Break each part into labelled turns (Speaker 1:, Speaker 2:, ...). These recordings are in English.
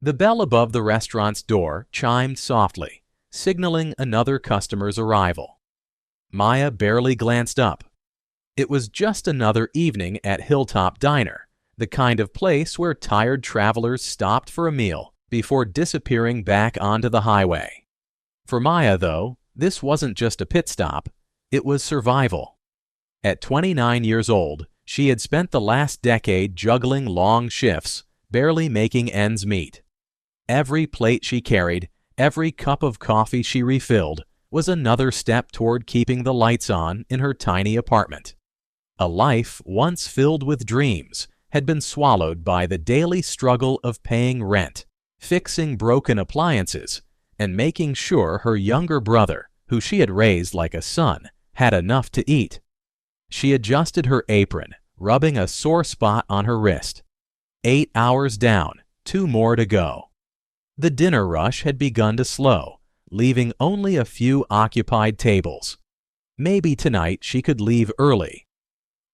Speaker 1: The bell above the restaurant's door chimed softly, signaling another customer's arrival. Maya barely glanced up. It was just another evening at Hilltop Diner, the kind of place where tired travelers stopped for a meal before disappearing back onto the highway. For Maya, though, this wasn't just a pit stop, it was survival. At 29 years old, she had spent the last decade juggling long shifts, barely making ends meet. Every plate she carried, every cup of coffee she refilled, was another step toward keeping the lights on in her tiny apartment. A life once filled with dreams had been swallowed by the daily struggle of paying rent, fixing broken appliances, and making sure her younger brother, who she had raised like a son, had enough to eat. She adjusted her apron, rubbing a sore spot on her wrist. 8 hours down, 2 more to go. The dinner rush had begun to slow, leaving only a few occupied tables. Maybe tonight she could leave early.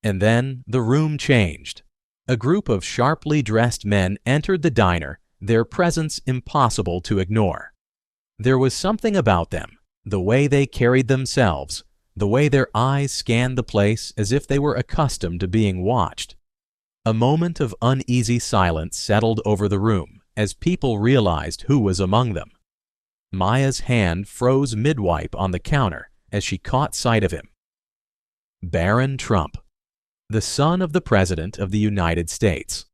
Speaker 1: And then the room changed. A group of sharply dressed men entered the diner, their presence impossible to ignore. There was something about them, the way they carried themselves, the way their eyes scanned the place as if they were accustomed to being watched. A moment of uneasy silence settled over the room as people realized who was among them. Maya's hand froze mid-wipe on the counter as she caught sight of him. Barron Trump, the son of the President of the United States.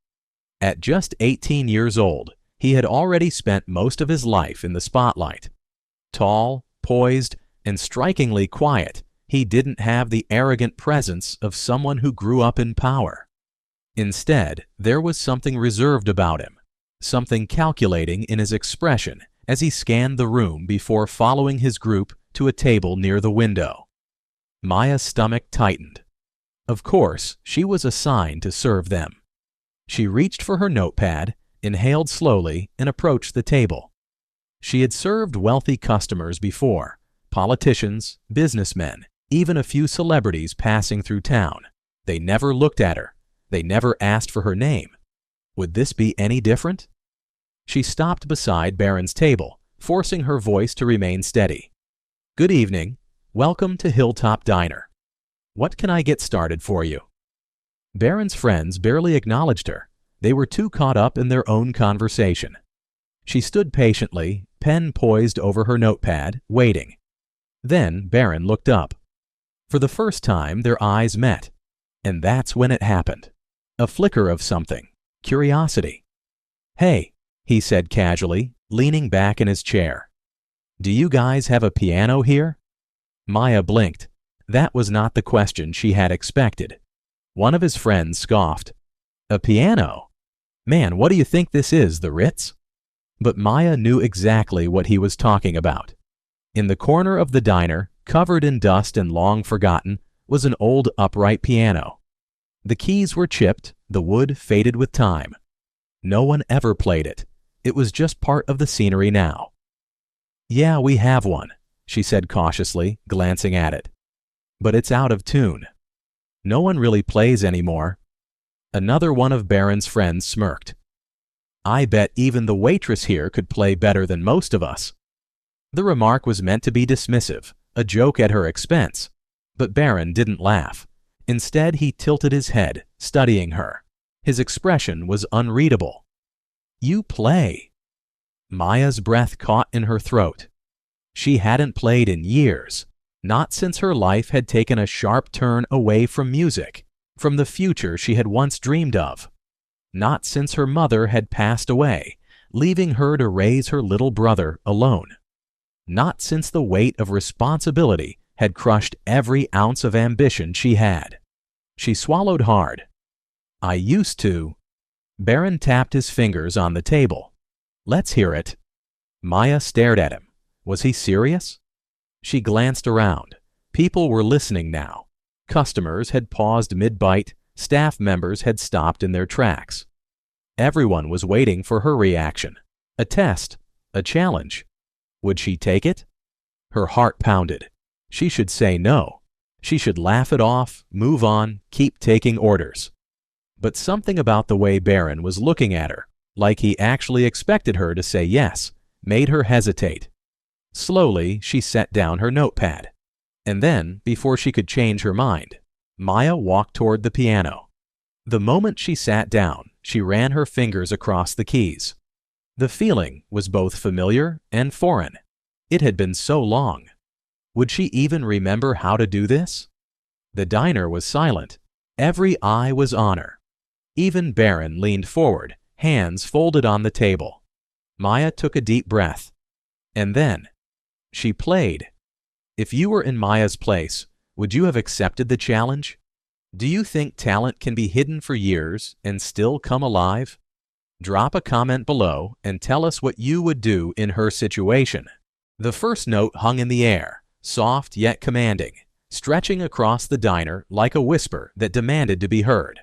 Speaker 1: At just 18 years old, he had already spent most of his life in the spotlight. Tall, poised, and strikingly quiet, he didn't have the arrogant presence of someone who grew up in power. Instead, there was something reserved about him, something calculating in his expression as he scanned the room before following his group to a table near the window. Maya's stomach tightened. Of course, she was assigned to serve them. She reached for her notepad, inhaled slowly, and approached the table. She had served wealthy customers before, politicians, businessmen, even a few celebrities passing through town. They never looked at her. They never asked for her name. Would this be any different? She stopped beside Barron's table, forcing her voice to remain steady. "Good evening. Welcome to Hilltop Diner. What can I get started for you?" Barron's friends barely acknowledged her. They were too caught up in their own conversation. She stood patiently, pen poised over her notepad, waiting. Then Barron looked up. For the first time, their eyes met. And that's when it happened. A flicker of something. Curiosity. "Hey," he said casually, leaning back in his chair. "Do you guys have a piano here?" Maya blinked. That was not the question she had expected. One of his friends scoffed. "A piano? Man, what do you think this is, the Ritz?" But Maya knew exactly what he was talking about. In the corner of the diner, covered in dust and long forgotten, was an old upright piano. The keys were chipped, the wood faded with time. No one ever played it. It was just part of the scenery now. "Yeah, we have one," she said cautiously, glancing at it. "But it's out of tune. No one really plays anymore." Another one of Barron's friends smirked. "I bet even the waitress here could play better than most of us." The remark was meant to be dismissive, a joke at her expense. But Barron didn't laugh. Instead, he tilted his head, studying her. His expression was unreadable. "You play." Maya's breath caught in her throat. She hadn't played in years, not since her life had taken a sharp turn away from music, from the future she had once dreamed of. Not since her mother had passed away, leaving her to raise her little brother alone. Not since the weight of responsibility had crushed every ounce of ambition she had. She swallowed hard. "I used to." Barron tapped his fingers on the table. "Let's hear it." Maya stared at him. Was he serious? She glanced around. People were listening now. Customers had paused mid-bite. Staff members had stopped in their tracks. Everyone was waiting for her reaction. A test. A challenge. Would she take it? Her heart pounded. She should say no. She should laugh it off, move on, keep taking orders. But something about the way Barron was looking at her, like he actually expected her to say yes, made her hesitate. Slowly, she set down her notepad. And then, before she could change her mind, Maya walked toward the piano. The moment she sat down, she ran her fingers across the keys. The feeling was both familiar and foreign. It had been so long. Would she even remember how to do this? The diner was silent. Every eye was on her. Even Barron leaned forward, hands folded on the table. Maya took a deep breath. And then, she played. If you were in Maya's place, would you have accepted the challenge? Do you think talent can be hidden for years and still come alive? Drop a comment below and tell us what you would do in her situation. The first note hung in the air, soft yet commanding, stretching across the diner like a whisper that demanded to be heard.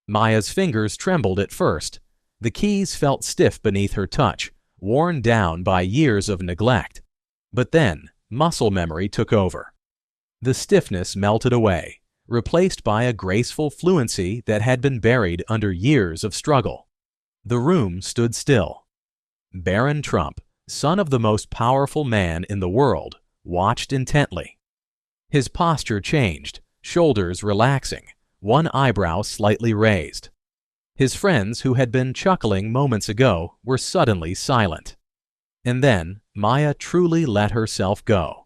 Speaker 1: Maya's fingers trembled at first. The keys felt stiff beneath her touch, worn down by years of neglect. But then, muscle memory took over. The stiffness melted away, replaced by a graceful fluency that had been buried under years of struggle. The room stood still. Barron Trump, son of the most powerful man in the world, watched intently. His posture changed, shoulders relaxing, one eyebrow slightly raised. His friends, who had been chuckling moments ago, were suddenly silent. And then Maya truly let herself go.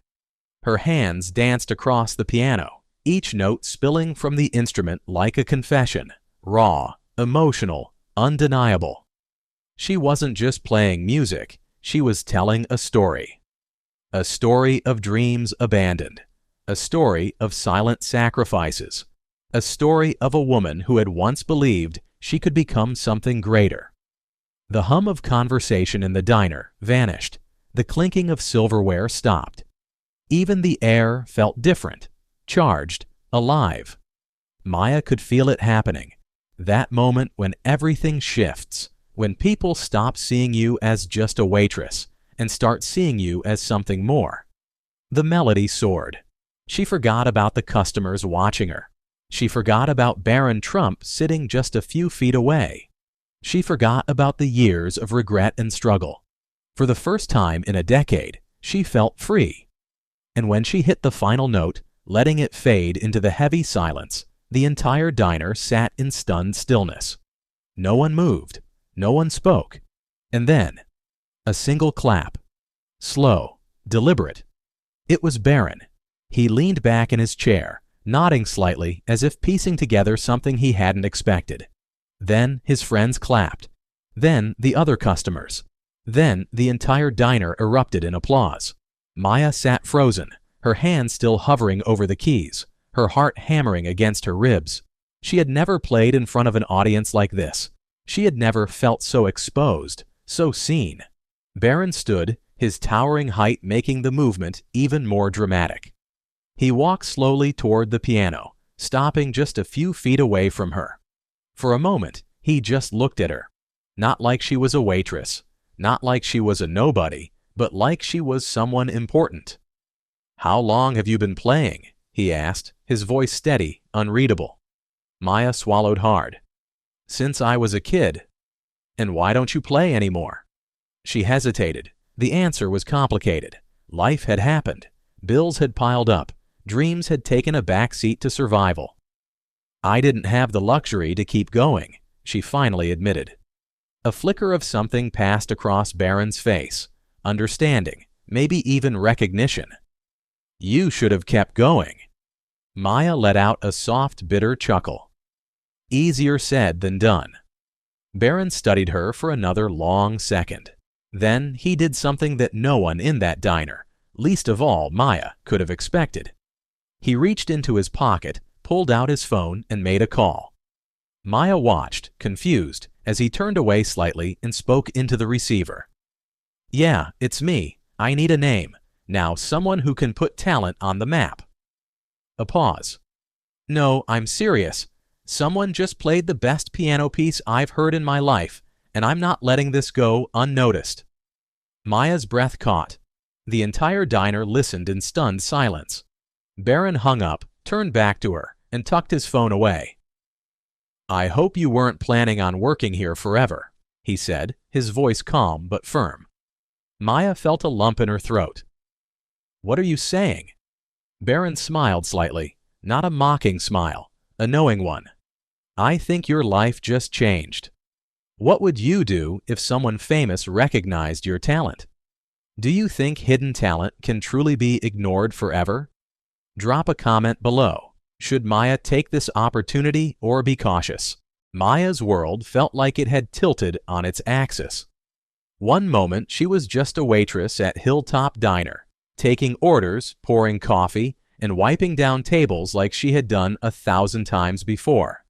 Speaker 1: Her hands danced across the piano, each note spilling from the instrument like a confession, raw, emotional, undeniable. She wasn't just playing music, she was telling a story. A story of dreams abandoned, a story of silent sacrifices, a story of a woman who had once believed she could become something greater. The hum of conversation in the diner vanished. The clinking of silverware stopped. Even the air felt different, charged, alive. Maya could feel it happening. That moment when everything shifts, when people stop seeing you as just a waitress and start seeing you as something more. The melody soared. She forgot about the customers watching her. She forgot about Barron Trump sitting just a few feet away. She forgot about the years of regret and struggle. For the first time in a decade, she felt free. And when she hit the final note, letting it fade into the heavy silence, the entire diner sat in stunned stillness. No one moved. No one spoke. And then, a single clap. Slow, deliberate. It was Barron. He leaned back in his chair, nodding slightly as if piecing together something he hadn't expected. Then his friends clapped. Then the other customers. Then the entire diner erupted in applause. Maya sat frozen, her hands still hovering over the keys, her heart hammering against her ribs. She had never played in front of an audience like this. She had never felt so exposed, so seen. Barron stood, his towering height making the movement even more dramatic. He walked slowly toward the piano, stopping just a few feet away from her. For a moment, he just looked at her. Not like she was a waitress, not like she was a nobody, but like she was someone important. "How long have you been playing?" he asked, his voice steady, unreadable. Maya swallowed hard. "Since I was a kid." "And why don't you play anymore?" She hesitated. The answer was complicated. Life had happened. Bills had piled up. Dreams had taken a back seat to survival. "I didn't have the luxury to keep going," she finally admitted. A flicker of something passed across Barron's face. Understanding, maybe even recognition. "You should have kept going." Maya let out a soft, bitter chuckle. Easier said than done. Barron studied her for another long second. Then he did something that no one in that diner, least of all Maya, could have expected. He reached into his pocket, pulled out his phone, and made a call. Maya watched, confused, as he turned away slightly and spoke into the receiver. "Yeah, it's me. I need a name. Now, someone who can put talent on the map." A pause. "No, I'm serious. Someone just played the best piano piece I've heard in my life, and I'm not letting this go unnoticed." Maya's breath caught. The entire diner listened in stunned silence. Barron hung up, turned back to her, and tucked his phone away. "I hope you weren't planning on working here forever." he said, his voice calm but firm. Maya felt a lump in her throat. What are you saying? Barron smiled slightly, not a mocking smile, a knowing one. I think your life just changed. What would you do if someone famous recognized your talent? Do you think hidden talent can truly be ignored forever? Drop a comment below. Should Maya take this opportunity or be cautious? Maya's world felt like it had tilted on its axis. One moment she was just a waitress at Hilltop Diner, taking orders, pouring coffee, and wiping down tables like she had done 1,000 times before.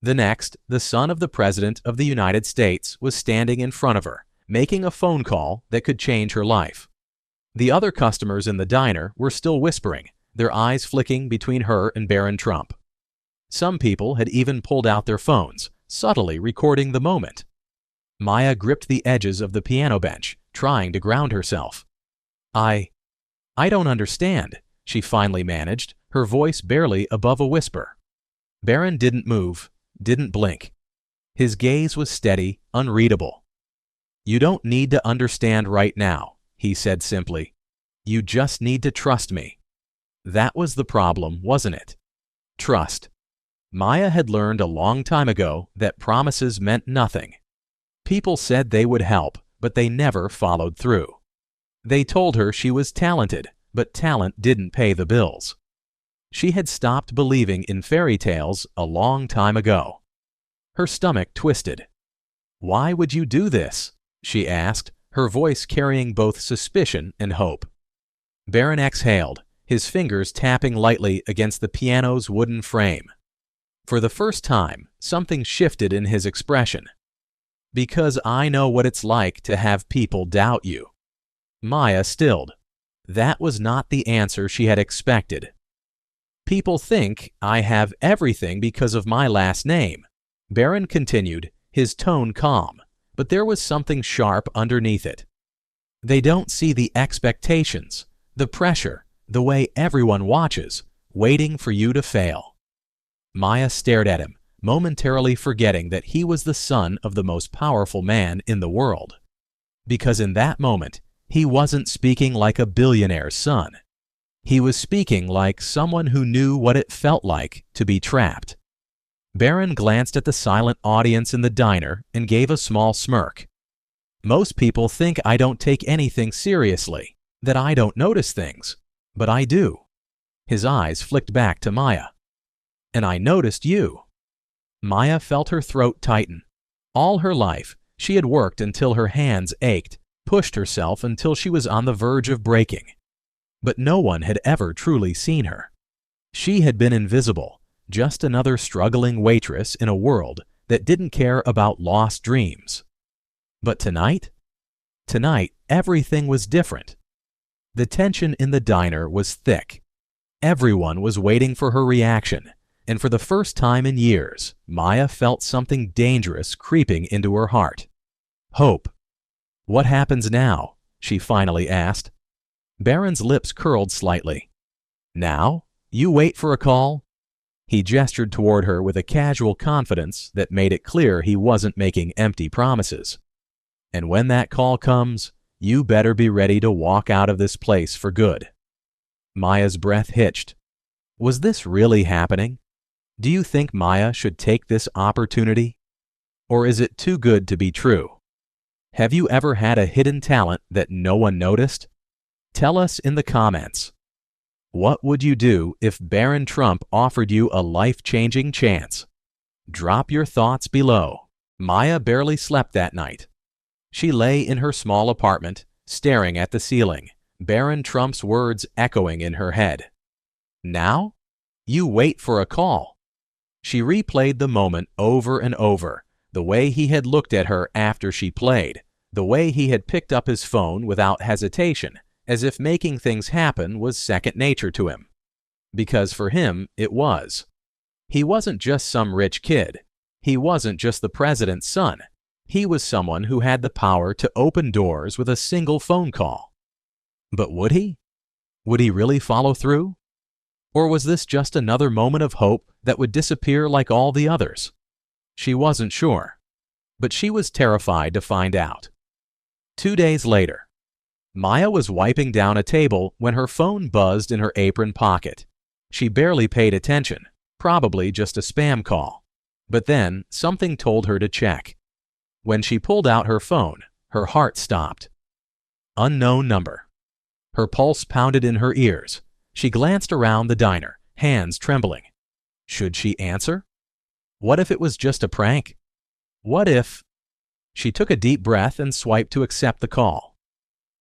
Speaker 1: The next, the son of the President of the United States was standing in front of her, making a phone call that could change her life. The other customers in the diner were still whispering, their eyes flicking between her and Barron Trump. Some people had even pulled out their phones, subtly recording the moment. Maya gripped the edges of the piano bench, trying to ground herself. I don't understand, she finally managed, her voice barely above a whisper. Barron didn't move, didn't blink. His gaze was steady, unreadable. You don't need to understand right now, he said simply. You just need to trust me. That was the problem, wasn't it? Trust. Maya had learned a long time ago that promises meant nothing. People said they would help, but they never followed through. They told her she was talented, but talent didn't pay the bills. She had stopped believing in fairy tales a long time ago. Her stomach twisted. Why would you do this? She asked, her voice carrying both suspicion and hope. Barron exhaled, his fingers tapping lightly against the piano's wooden frame. For the first time, something shifted in his expression. Because I know what it's like to have people doubt you. Maya stilled. That was not the answer she had expected. People think I have everything because of my last name, Barron continued, his tone calm, but there was something sharp underneath it. They don't see the expectations, the pressure, the way everyone watches, waiting for you to fail. Maya stared at him, momentarily forgetting that he was the son of the most powerful man in the world. Because in that moment, he wasn't speaking like a billionaire's son. He was speaking like someone who knew what it felt like to be trapped. Barron glanced at the silent audience in the diner and gave a small smirk. Most people think I don't take anything seriously, that I don't notice things, but I do. His eyes flicked back to Maya. And I noticed you. Maya felt her throat tighten. All her life, she had worked until her hands ached, pushed herself until she was on the verge of breaking. But no one had ever truly seen her. She had been invisible, just another struggling waitress in a world that didn't care about lost dreams. But tonight? Tonight, everything was different. The tension in the diner was thick. Everyone was waiting for her reaction, and for the first time in years, Maya felt something dangerous creeping into her heart. Hope. What happens now? She finally asked. Barron's lips curled slightly. Now? You wait for a call? He gestured toward her with a casual confidence that made it clear he wasn't making empty promises. And when that call comes, you better be ready to walk out of this place for good. Maya's breath hitched. Was this really happening? Do you think Maya should take this opportunity? Or is it too good to be true? Have you ever had a hidden talent that no one noticed? Tell us in the comments. What would you do if Barron Trump offered you a life-changing chance? Drop your thoughts below. Maya barely slept that night. She lay in her small apartment, staring at the ceiling, Barron Trump's words echoing in her head. Now? You wait for a call. She replayed the moment over and over, the way he had looked at her after she played, the way he had picked up his phone without hesitation, as if making things happen was second nature to him. Because for him, it was. He wasn't just some rich kid. He wasn't just the president's son. He was someone who had the power to open doors with a single phone call. But would he? Would he really follow through? Or was this just another moment of hope that would disappear like all the others? She wasn't sure. but she was terrified to find out. 2 days later, Maya was wiping down a table when her phone buzzed in her apron pocket. She barely paid attention, probably just a spam call. But then something told her to check. When she pulled out her phone, her heart stopped. Unknown number. Her pulse pounded in her ears. She glanced around the diner, hands trembling. Should she answer? What if it was just a prank? What if... She took a deep breath and swiped to accept the call.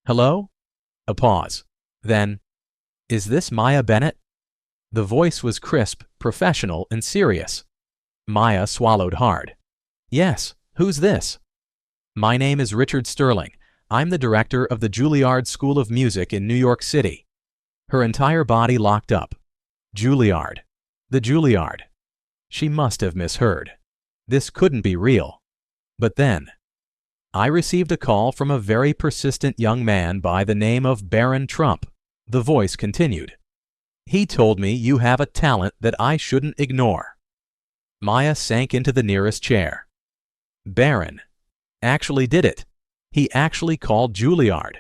Speaker 1: Hello? A pause. Then, is this Maya Bennett? The voice was crisp, professional, and serious. Maya swallowed hard. Yes, who's this? My name is Richard Sterling. I'm the director of the Juilliard School of Music in New York City. Her entire body locked up. Juilliard. The Juilliard. She must have misheard. This couldn't be real. But then, I received a call from a very persistent young man by the name of Barron Trump. The voice continued. He told me you have a talent that I shouldn't ignore. Maya sank into the nearest chair. Barron actually did it. He actually called Juilliard.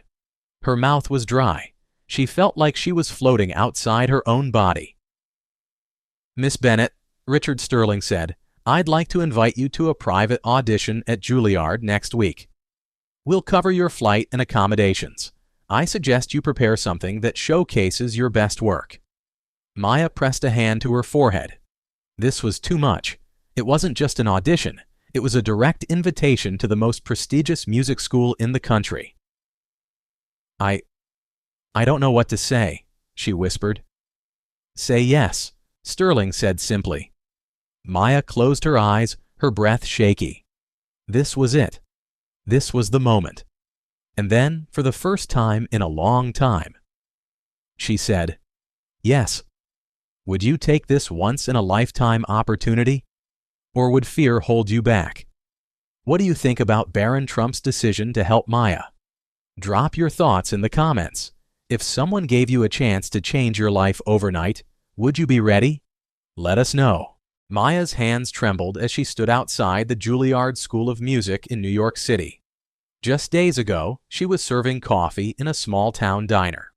Speaker 1: Her mouth was dry. She felt like she was floating outside her own body. Miss Bennett, Richard Sterling said, I'd like to invite you to a private audition at Juilliard next week. We'll cover your flight and accommodations. I suggest you prepare something that showcases your best work. Maya pressed a hand to her forehead. This was too much. It wasn't just an audition. It was a direct invitation to the most prestigious music school in the country. I don't know what to say, she whispered. Say yes, Sterling said simply. Maya closed her eyes, her breath shaky. This was it. This was the moment. And then, for the first time in a long time, she said, yes. Would you take this once-in-a-lifetime opportunity? Or would fear hold you back? What do you think about Barron Trump's decision to help Maya? Drop your thoughts in the comments. If someone gave you a chance to change your life overnight, would you be ready? Let us know. Maya's hands trembled as she stood outside the Juilliard School of Music in New York City. Just days ago, she was serving coffee in a small-town diner.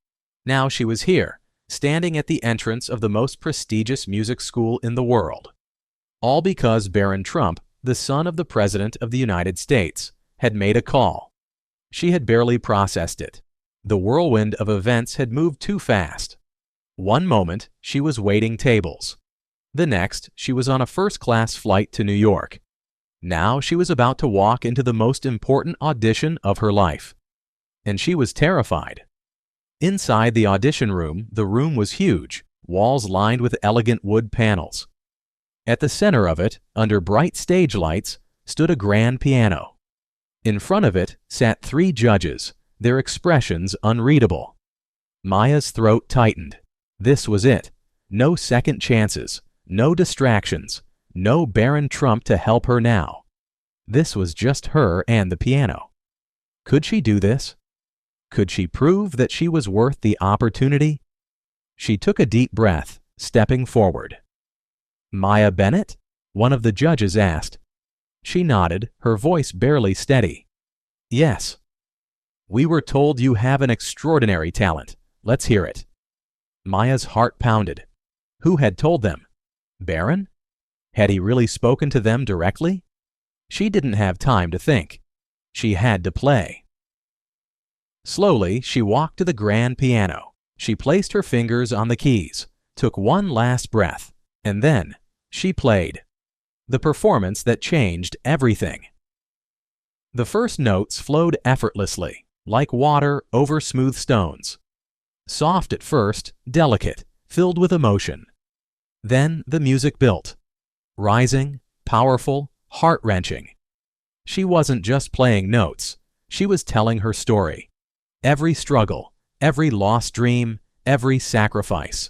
Speaker 1: Now she was here, standing at the entrance of the most prestigious music school in the world. All because Barron Trump, the son of the President of the United States, had made a call. She had barely processed it. The whirlwind of events had moved too fast. One moment, she was waiting tables. The next, she was on a first-class flight to New York. Now she was about to walk into the most important audition of her life. And she was terrified. Inside the audition room, the room was huge, walls lined with elegant wood panels. At the center of it, under bright stage lights, stood a grand piano. In front of it sat 3 judges, their expressions unreadable. Maya's throat tightened. This was it. No second chances, no distractions, no Barron Trump to help her now. This was just her and the piano. Could she do this? Could she prove that she was worth the opportunity? She took a deep breath, stepping forward. Maya Bennett? One of the judges asked. She nodded, her voice barely steady. Yes. We were told you have an extraordinary talent. Let's hear it. Maya's heart pounded. Who had told them? Barron? Had he really spoken to them directly? She didn't have time to think. She had to play. Slowly, she walked to the grand piano. She placed her fingers on the keys, took one last breath, and then she played. The performance that changed everything. The first notes flowed effortlessly, like water over smooth stones. Soft at first, delicate, filled with emotion. Then the music built. Rising, powerful, heart-wrenching. She wasn't just playing notes. She was telling her story. Every struggle, every lost dream, every sacrifice.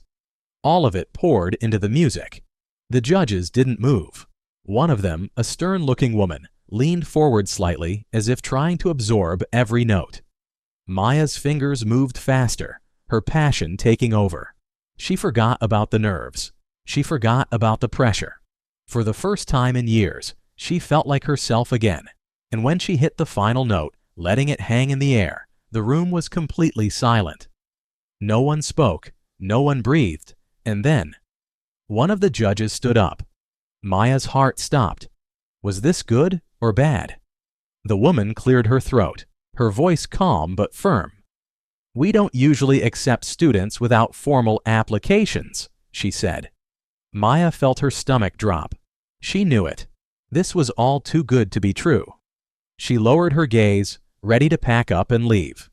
Speaker 1: All of it poured into the music. The judges didn't move. One of them, a stern-looking woman, leaned forward slightly as if trying to absorb every note. Maya's fingers moved faster, her passion taking over. She forgot about the nerves. She forgot about the pressure. For the first time in years, she felt like herself again, and when she hit the final note, letting it hang in the air, the room was completely silent. No one spoke, no one breathed, and then one of the judges stood up. Maya's heart stopped. Was this good or bad? The woman cleared her throat, her voice calm but firm. "We don't usually accept students without formal applications," she said. Maya felt her stomach drop. She knew it. This was all too good to be true. She lowered her gaze, ready to pack up and leave.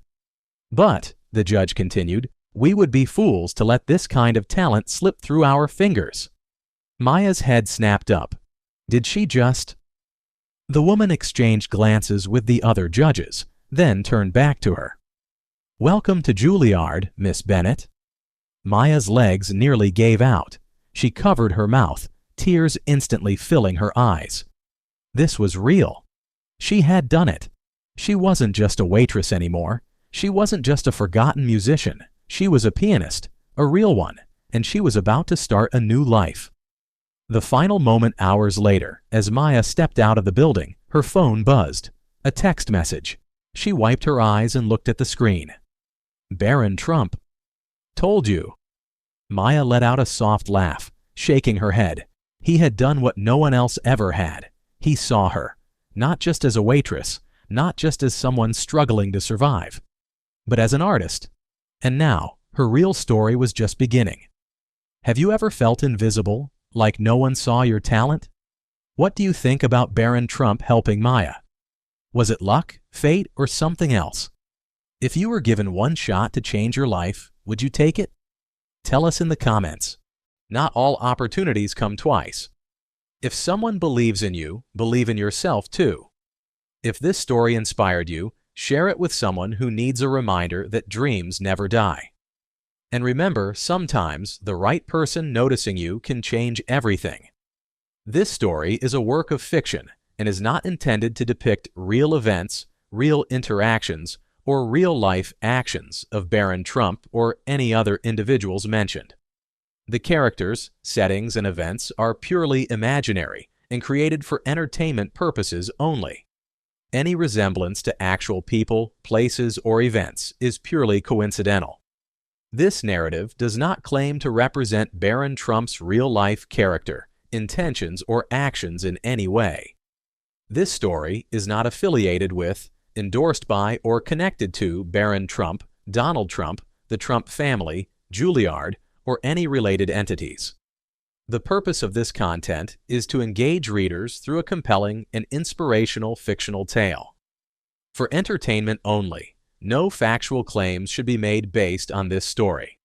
Speaker 1: "But," the judge continued, "we would be fools to let this kind of talent slip through our fingers." Maya's head snapped up. Did she just... The woman exchanged glances with the other judges, then turned back to her. "Welcome to Juilliard, Miss Bennett." Maya's legs nearly gave out. She covered her mouth, tears instantly filling her eyes. This was real. She had done it. She wasn't just a waitress anymore. She wasn't just a forgotten musician. She was a pianist, a real one, and she was about to start a new life. The final moment hours later, as Maya stepped out of the building, her phone buzzed. A text message. She wiped her eyes and looked at the screen. Barron Trump. "Told you." Maya let out a soft laugh, shaking her head. He had done what no one else ever had. He saw her, not just as a waitress, not just as someone struggling to survive, but as an artist. And now, her real story was just beginning. Have you ever felt invisible, like no one saw your talent? What do you think about Barron Trump helping Maya? Was it luck, fate, or something else? If you were given one shot to change your life, would you take it? Tell us in the comments. Not all opportunities come twice. If someone believes in you, believe in yourself too. If this story inspired you, share it with someone who needs a reminder that dreams never die. And remember, sometimes the right person noticing you can change everything. This story is a work of fiction and is not intended to depict real events, real interactions, or real-life actions of Barron Trump or any other individuals mentioned. The characters, settings, and events are purely imaginary and created for entertainment purposes only. Any resemblance to actual people, places, or events is purely coincidental. This narrative does not claim to represent Barron Trump's real-life character, intentions, or actions in any way. This story is not affiliated with, endorsed by, or connected to Barron Trump, Donald Trump, the Trump family, Juilliard, or any related entities. The purpose of this content is to engage readers through a compelling and inspirational fictional tale. For entertainment only, no factual claims should be made based on this story.